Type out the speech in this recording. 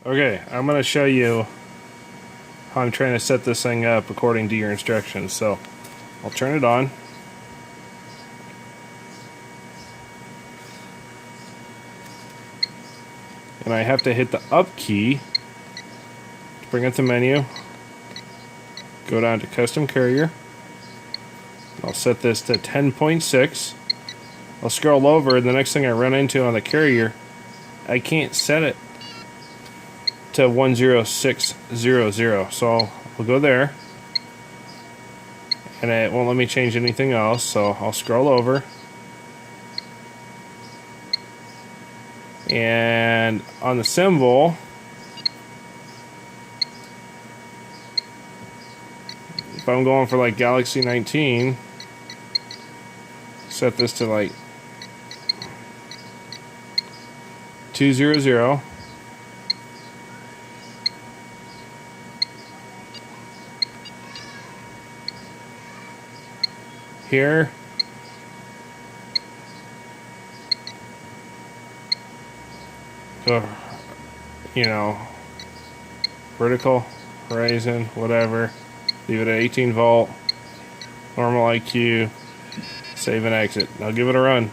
Okay, I'm going to show you how I'm trying to set this thing up according to your instructions. So I'll turn it on. And I have to hit the up key to bring up the menu. Go down to custom carrier. I'll set this to 10.6. I'll scroll over, and the next thing I run into on the carrier, I can't set it to 10600. So we'll go there, and it won't let me change anything else. So I'll scroll over, and on the symbol, if I'm going for like Galaxy 19, set this to like 200. Here, you know, vertical, horizon, whatever. Leave it at 18 volt, normal IQ, save and exit. Now give it a run.